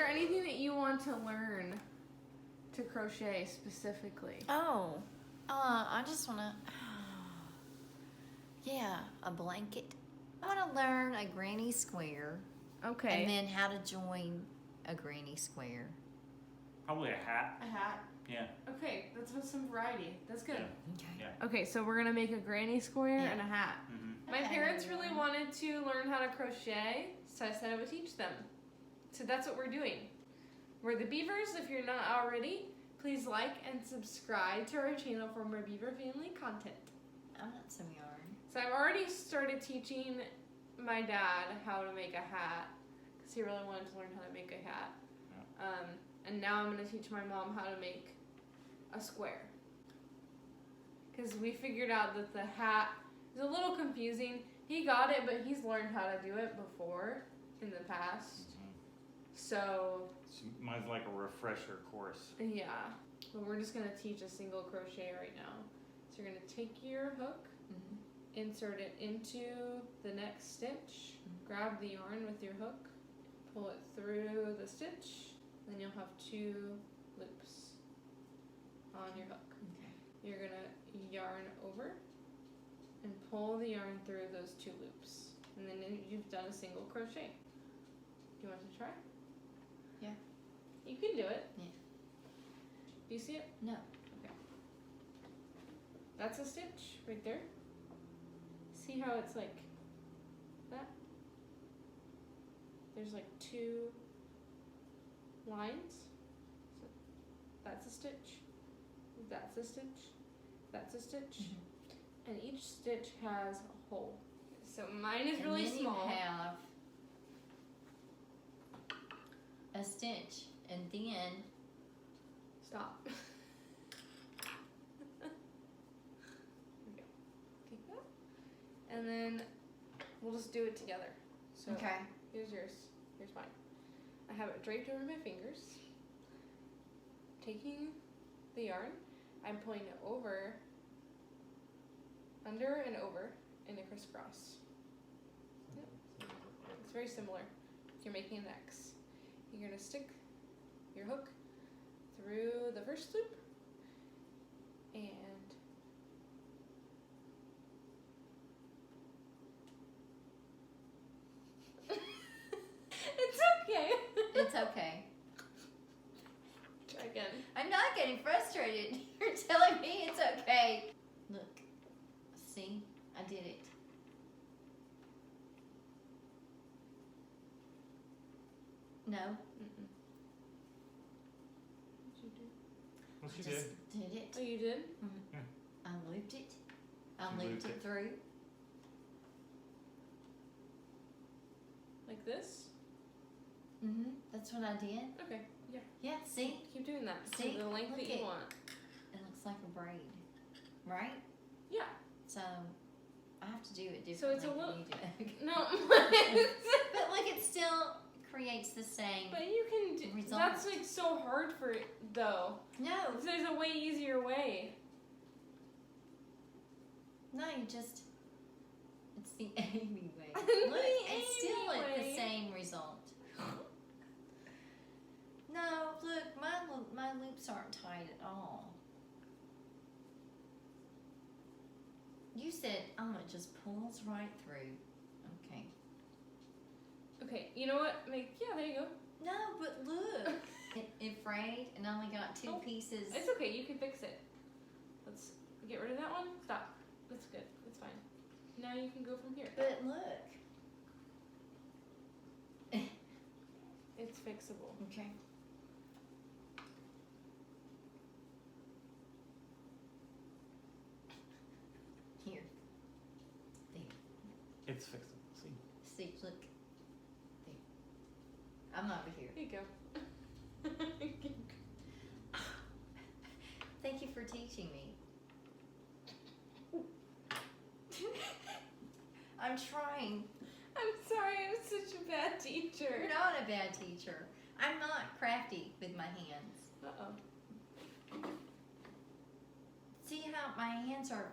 there anything that you want to learn to crochet specifically? Oh, I just want to, yeah, a blanket. I want to learn a granny square. Okay. And then how to join a granny square. Probably a hat. A hat? Yeah. Okay, that's with some variety. That's good. Yeah. Okay. Yeah. Okay, so we're gonna make a granny square Yeah. and a hat. Mm-hmm. My Okay. parents really wanted to learn how to crochet, so I said I would teach them. So that's what we're doing. We're the Beavers. If you're not already, please like and subscribe to our channel for more Beaver Family content. I want some yarn. So I've already started teaching my dad how to make a hat because he really wanted to learn how to make a hat. Yeah. And now I'm going to teach my mom how to make a square. Because we figured out that the hat is a little confusing. He got it, but he's learned how to do it before in the past. So, Mine's like a refresher course. yeah. But we're just going to teach a single crochet right now. So you're going to take your hook, insert it into the next stitch, grab the yarn with your hook, pull it through the stitch, then you'll have 2 loops on your hook. Okay. You're gonna yarn over and pull the yarn through those 2 loops, and then you've done a single crochet. Do you want to try? Yeah. You can do it. Yeah. Do you see it? No. Okay. That's a stitch right there. See how it's like that? There's like 2 lines. So that's a stitch. That's a stitch. That's a stitch. And each stitch has a hole. So mine is really and then small. you have a stitch, and then Stop. Okay. Take that. And then we'll just do it together. So okay. here's yours. Here's mine. I have it draped over my fingers. Taking the yarn, I'm pulling it over, under and over in a crisscross. Yep. It's very similar. You're making an X. You're going to stick your hook through the first loop and it's okay. It's okay. Try again. I'm not getting frustrated. You're telling me it's okay. Look. See? I did it. No. Mm-mm. What'd you do? Well, she I did. just did it. Oh, you did? I looped it. I She looped looped it through. Like this? That's what I did. Okay. Yeah. Yeah, see? Keep doing that. See? To the length Look that you it. want. It looks like a braid. Right? Yeah. So, I have to do it differently So it's a than little- you do. No. But look, it still creates the same. But you can do, Result. that's like so hard for it though. No, There's a way easier way. no, you just, it's the Amy way. The Look, it's still Amy like way. the same result. No, look, my loops aren't tight at all. You said, oh, it just pulls right through. Okay. Okay, you know what? Yeah, there you go. No, but look. It frayed and I only got 2 Oh, pieces. It's okay, you can fix it. Let's get rid of that one. Stop. That's good. That's fine. Now you can go from here. But look. It's fixable. Okay. Here. There. It's fixable. See? See, look. There. I'm over here. Here you go. Thank you for teaching me. I'm trying. I'm sorry, I'm such a bad teacher. You're not a bad teacher. I'm not crafty with my hands. Uh-oh. See how my hands are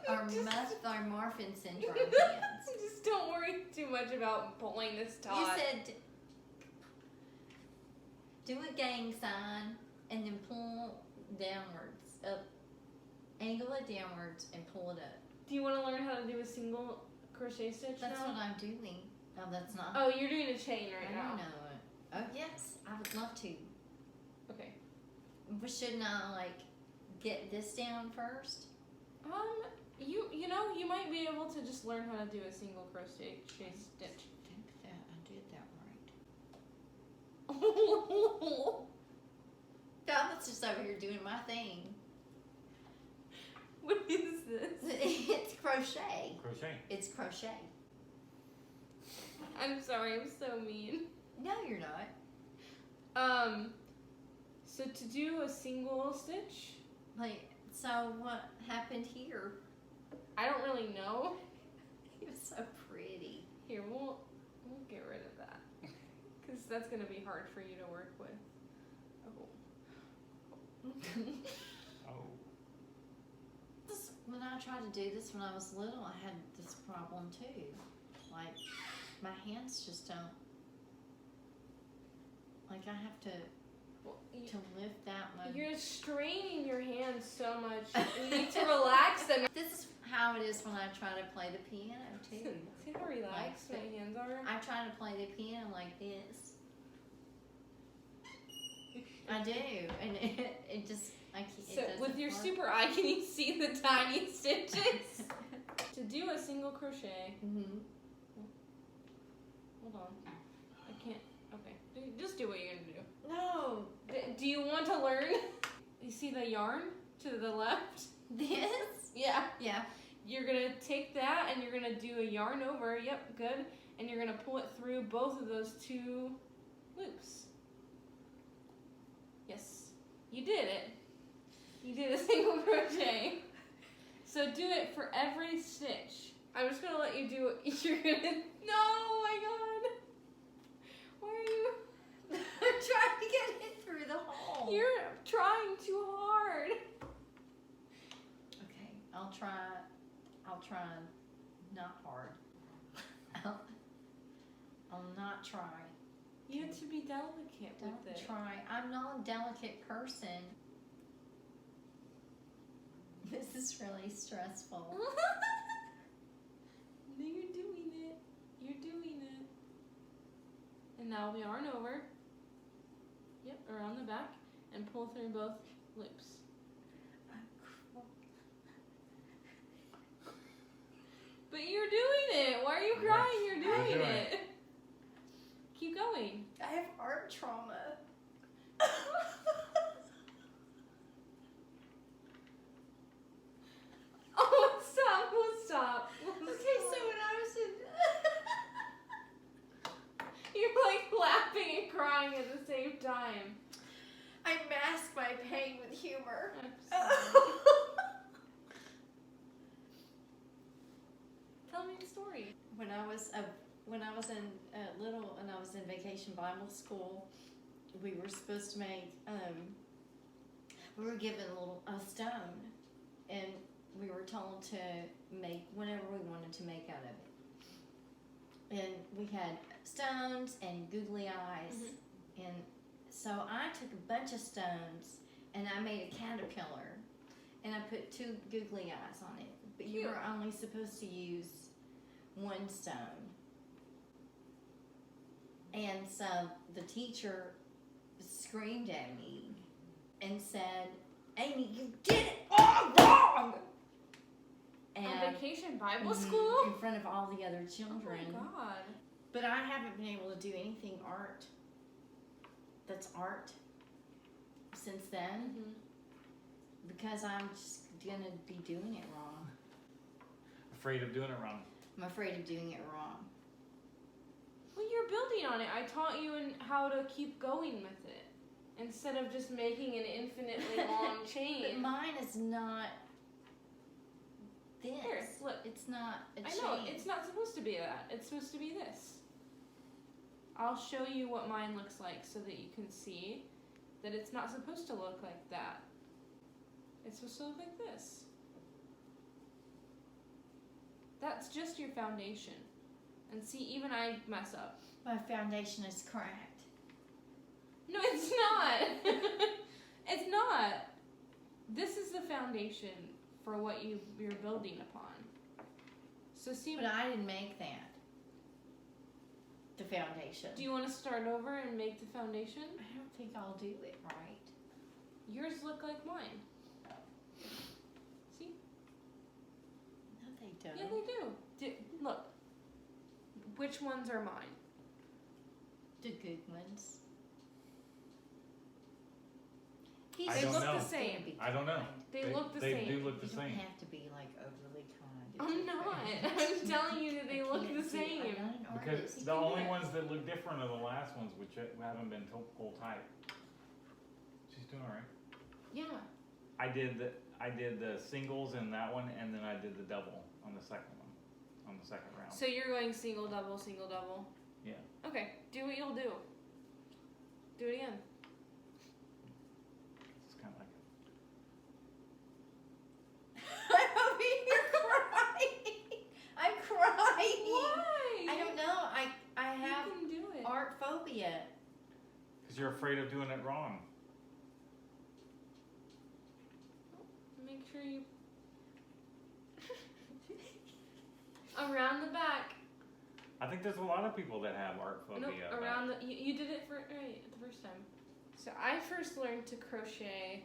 Marfan syndrome hands. Just don't worry too much about pulling this taut. You said Do a gang sign and then pull downwards, up. Angle it downwards and pull it up. Do you want to learn how to do a single crochet stitch That's now? what I'm doing. No, that's not. Oh, you're doing a chain right I now. don't know it. Oh, yes. I would love to. Okay. But shouldn't I, like, get this down first? You know, you might be able to just learn how to do a single crochet stitch. I think that I did that right. Donna's just over here doing my thing. What is this? It's crochet. Crochet. It's crochet. I'm sorry, I'm so mean. No, you're not. So to do a single stitch, Like, so what happened here? I don't really know. It was so pretty. Here, we'll get rid of that. Because that's going to be hard for you to work with. Oh. When I tried to do this when I was little, I had this problem too. Like, my hands just don't. Like, I have to lift that much. You're straining your hands so much. You need to relax them. This is how it is when I try to play the piano too. See how relaxed my hands are? I try to play the piano like this. I do, and it just I can't. So with your super eye, can you see the tiny stitches? To do a single crochet, hold on. I can't. Okay, just do what you're gonna do. No, Do you want to learn? You see the yarn to the left? this. Yeah. Yeah. You're gonna take that and you're gonna do a yarn over. Yep, good. And you're gonna pull it through both of those two loops. Yes, you did it. You did a single crochet. So do it for every stitch. I'm just gonna let you do it. You're gonna. No, oh my God. Why are you? I'm trying to get it through the hole. You're trying too hard. Okay, I'll try not hard. I'll not try. You have to be delicate Don't with it. try. I'm not a delicate person. This is really stressful. No, you're doing it. You're doing it. And now yarn over. Yep, around the back and pull through both loops. But you're doing it. Why are you crying? You're doing doing it. Keep going. I have art trauma. Oh, stop. Stop. Okay, so when I was in You're like laughing and crying at the same time. I mask my pain with humor. I'm sorry. Tell me the story. When I was in little and I was in vacation Bible school, we were supposed to make we were given a stone, and we were told to make whatever we wanted to make out of it. And we had stones and googly eyes, and so I took a bunch of stones and I made a caterpillar, and I put 2 googly eyes on it. But you were only supposed to use 1 stone. And so the teacher screamed at me and said, "Amy, you did it all wrong!" And On vacation Bible school? in front of all the other children. Oh my God. But I haven't been able to do anything that's art since then, because I'm just gonna be doing it wrong. Afraid of doing it wrong. I'm afraid of doing it wrong. Well, you're building on it. I taught you how to keep going with it instead of just making an infinitely long But chain. mine is not this. Here, look. It's not a I chain. know, it's not supposed to be that. It's supposed to be this. I'll show you what mine looks like so that you can see that it's not supposed to look like that. It's supposed to look like this. That's just your foundation. And see, even I mess up. My foundation is cracked. No, it's not. This is the foundation for what you're building upon. So see, But I didn't make that. The foundation. do you want to start over and make the foundation? I don't think I'll do it right. Yours look like mine. See? No, they don't. Yeah, they do. Look. Which ones are mine? The good ones. I They don't look know. the same. I don't know. They look the they same. do look the You don't same. have to be like overly kind. It's I'm okay. not. I'm telling you that they I look can't the do- same. I'm not an Because artist. the only ones that look different are the last ones, which haven't been pulled tight. She's doing alright. Yeah. I did the singles in that one, and then I did the double on the second one, on the second round. So you're going single, double, single, double. Yeah. Okay. Do what you'll do. Do it again. It's kind of like I'm over here crying. I'm crying. Why? I don't know. I have You can do it. art phobia. because you're afraid of doing it wrong. Make sure you around the back. I think there's a lot of people that have art phobia. Nope, about around it. the. You did it the first time. So I first learned to crochet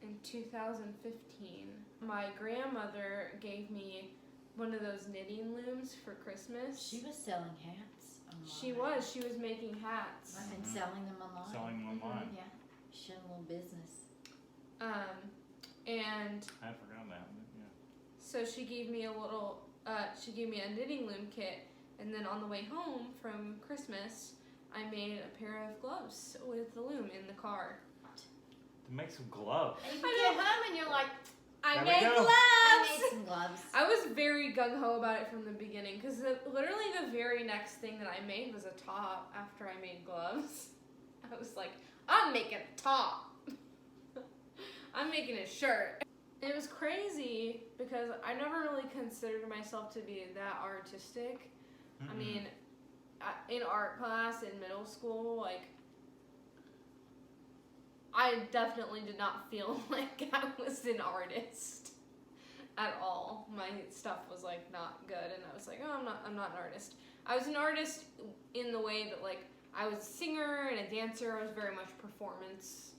in 2015. My grandmother gave me one of those knitting looms for Christmas. She was selling hats online. She was. She was making hats. I've been Mhm. selling them online. Selling them online. Yeah. She had a little business. And I had forgotten that. But yeah. so she gave me a little. She gave me a knitting loom kit, and then on the way home from Christmas, I made a pair of gloves with the loom in the car. To make some gloves. And you get home and you're like, I There we made go. gloves. I made some gloves. I was very gung ho about it from the beginning because literally the very next thing that I made was a top after I made gloves. I was like, I'm making a top. I'm making a shirt. It was crazy because I never really considered myself to be that artistic. I Mm-mm. mean, in art class in middle school, like, I definitely did not feel like I was an artist at all. My stuff was like not good, and I was like, oh, I'm not an artist. I was an artist in the way that like I was a singer and a dancer. I was very much performance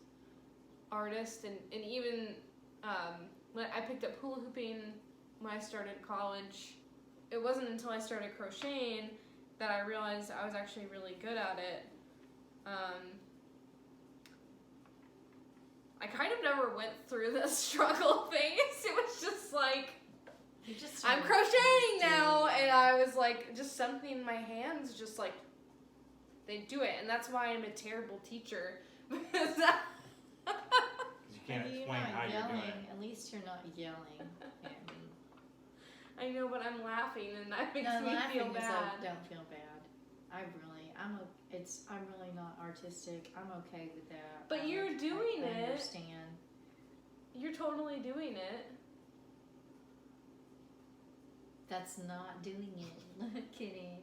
artist, and even when I picked up hula hooping when I started college. It wasn't until I started crocheting that I realized I was actually really good at it. I kind of never went through the struggle phase. It was just like, You just I'm started crocheting doing now, it. and I was like, just something in my hands, just like, they do it. And that's why I'm a terrible teacher. Because 'Cause you can't Maybe explain you're not how you're yelling. doing it. At least you're not yelling at me. I know, but I'm laughing, and that makes No, me laughing feel is bad. don't feel bad. I'm really not artistic. I'm okay with that. But you're doing I it. understand. You're totally doing it. That's not doing it. Look at it.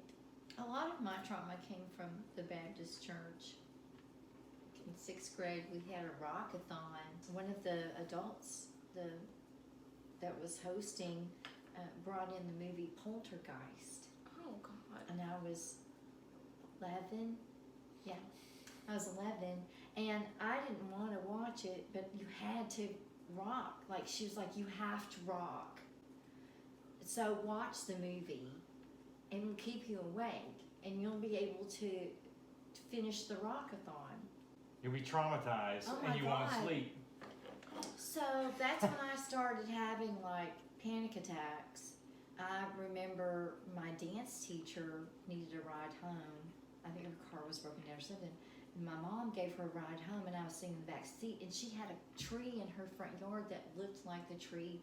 A lot of my trauma came from the Baptist church. In 6th grade, we had a rock-a-thon. One of the adults that was hosting brought in the movie Poltergeist. Oh, God. And I was 11. Yeah, I was 11. And I didn't want to watch it, but you had to rock. Like, she was like, you have to rock. So watch the movie, and it'll keep you awake, and you'll be able to finish the rock-a-thon. You'll be traumatized Oh and my you won't God. sleep. So that's when I started having like panic attacks. I remember my dance teacher needed a ride home. I think her car was broken down or something. And my mom gave her a ride home, and I was sitting in the back seat, and she had a tree in her front yard that looked like the tree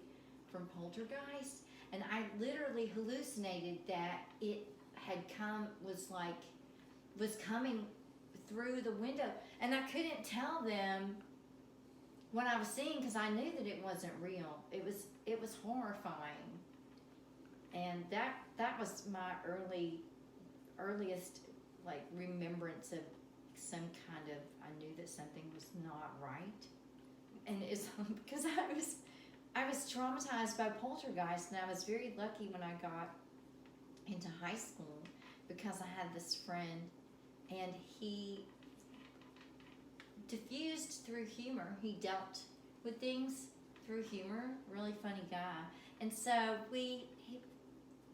from Poltergeist. And I literally hallucinated that it had was coming through the window, and I couldn't tell them what I was seeing because I knew that it wasn't real. It was horrifying, and that was my earliest like remembrance of some kind of, I knew that something was not right. and it's because I was traumatized by poltergeist, and I was very lucky when I got into high school because I had this friend, and he diffused through humor. He dealt with things through humor. Really funny guy. And so he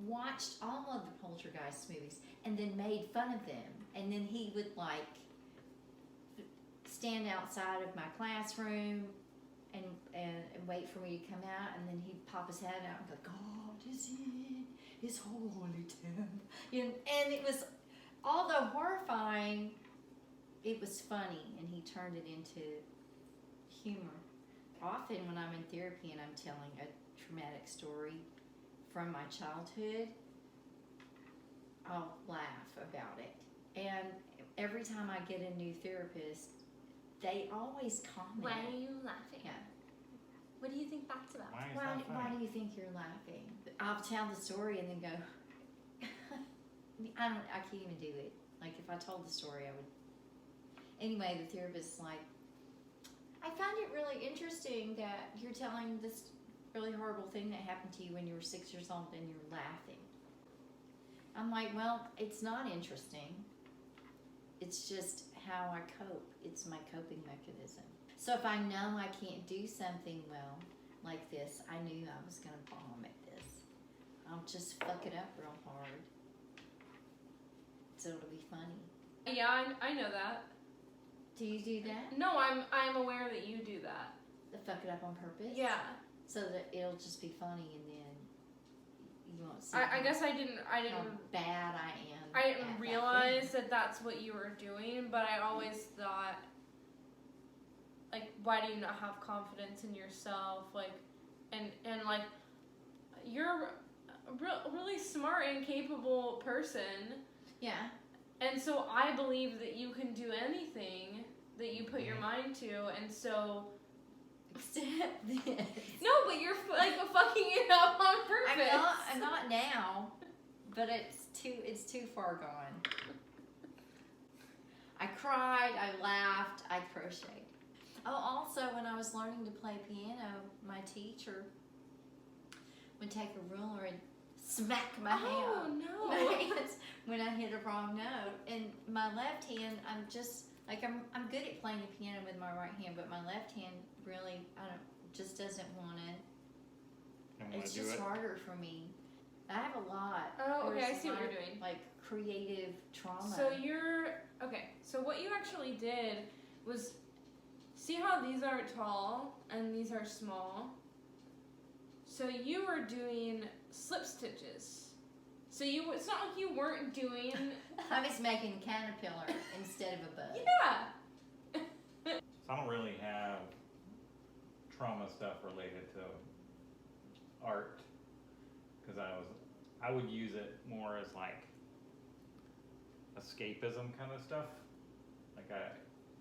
watched all of the poltergeist movies and then made fun of them. And then he would like stand outside of my classroom and wait for me to come out, and then he'd pop his head out and go, God is in his holy temple. And it was, although horrifying, it was funny, and he turned it into humor. Often when I'm in therapy and I'm telling a traumatic story from my childhood, I'll laugh about it. And every time I get a new therapist, they always comment. Why are you laughing? Yeah. What do you think that's about? Why do you think you're laughing? I'll tell the story and then go, I can't even do it. Like if I told the story, I would. Anyway, the therapist's like, I found it really interesting that you're telling this really horrible thing that happened to you when you were 6 years old and you're laughing. I'm like, well, it's not interesting. It's just how I cope. It's my coping mechanism. So if I know I can't do something well, like this, I knew I was going to bomb at this. I'll just fuck it up real hard. So it'll be funny. Yeah, I know that. Do you do that? No, I'm aware that you do that. Fuck it up on purpose? Yeah. So that it'll just be funny, and then you won't see I guess I didn't how bad I am. I didn't at realize that that's what you were doing, but I always thought, like, why do you not have confidence in yourself? Like, and like, you're a really smart and capable person. Yeah. And so I believe that you can do anything that you put your mind to, and so. Except this. No, but you're like fucking it up on purpose. I'm not now, but it's too far gone. I cried, I laughed, I crocheted. Oh, also when I was learning to play piano, my teacher would take a ruler and smack my hand. No. My hands when I hit a wrong note. And my left hand, I'm just like I'm good at playing the piano with my right hand, but my left hand really just doesn't want it. It's just harder for me. I have a lot. Oh, okay, There's I see a what lot you're of, doing. like creative trauma. So so what you actually did was, see how these are tall and these are small? So you were doing slip stitches. So it's not like you weren't doing. I was making a caterpillar instead of a bug. Yeah. So I don't really have trauma stuff related to art, because I would use it more as like escapism kind of stuff. Like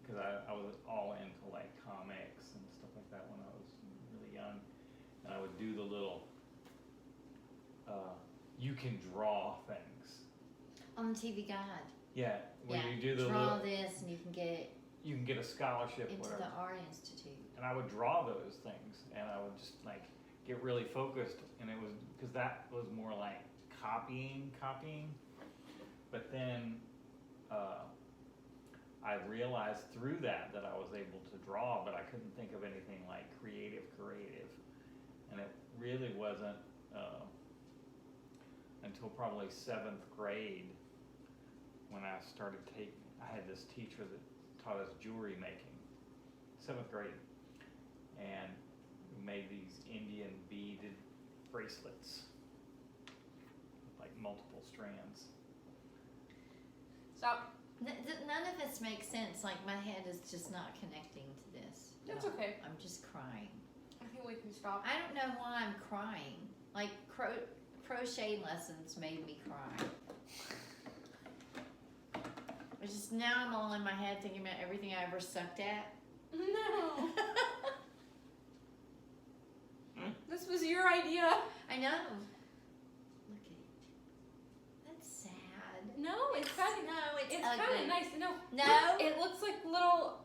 because I was all into like comics and stuff like that when I was really young, and I would do the little you can draw things On the TV guide. Yeah, where Yeah. you do the Draw little, this and you can get you can get a scholarship, into whatever. the Art Institute. And I would draw those things, and I would just like get really focused, and it was because that was more like copying. But then I realized through that I was able to draw, but I couldn't think of anything like creative, and it really wasn't until probably 7th grade when I started I had this teacher that taught us jewelry making, 7th grade, and we made these Indian beaded bracelets with like multiple strands. Stop. None of this makes sense. Like my head is just not connecting to this. That's at all. okay. I'm just crying. I think we can stop. I don't know why I'm crying. Like crochet lessons made me cry. It's just now I'm all in my head thinking about everything I ever sucked at. No. This was your idea. I know. Look at it. That's sad. No, it's kind of No, it's kind ugly. of nice. No, No. it looks like little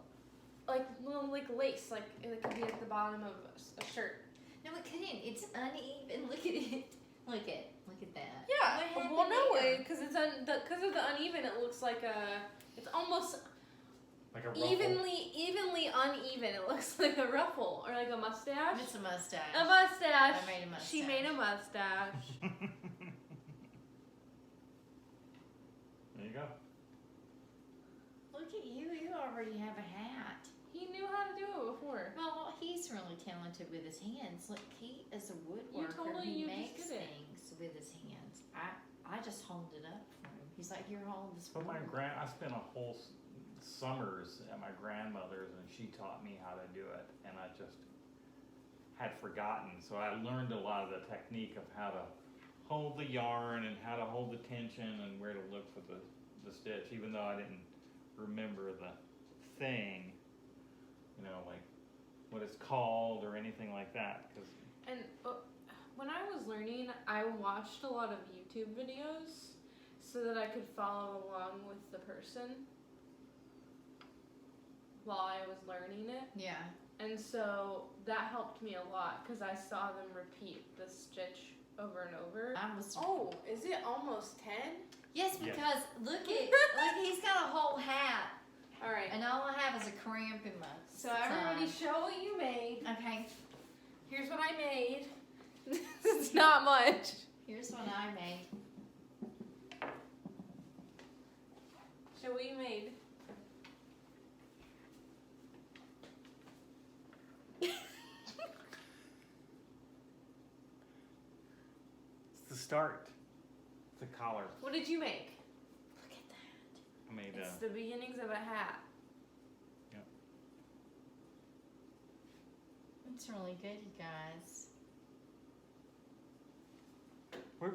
like lace, like it could be at the bottom of a shirt. No, it couldn't. It's uneven. Look at it. Look at that. Yeah. What happened Well, no there? way, because of the uneven. It looks like it's almost Like a ruffle. evenly uneven. It looks like a ruffle or like a mustache. It's a mustache. A mustache. I made a mustache. She made a mustache. There you go. Look at you. You already have a hat. He knew how to do it before. Well, he's really talented with his hands. Look, he is a woodworker. You He just makes did it. things with his hands. I just hold it up for him. He's like, here, hold this. But wood." I spent a whole summers at my grandmother's, and she taught me how to do it, and I just had forgotten. So I learned a lot of the technique of how to hold the yarn and how to hold the tension and where to look for the stitch, even though I didn't remember the thing, you know, like what it's called or anything like that. And when I was learning, I watched a lot of YouTube videos so that I could follow along with the person while I was learning it. Yeah. And so that helped me a lot because I saw them repeat the stitch over and over. I was. Oh, is it almost 10? Yes, Yes. because look, he's got a whole hat, All right. and all I have is a cramp in my. So everybody side. show what you made. Okay. Here's what I made. It's not much. Here's what I made. Show what you made. It's the start. It's the collar. What did you make? Look at that. I made It's the beginnings of a hat. It's really good, you guys. Where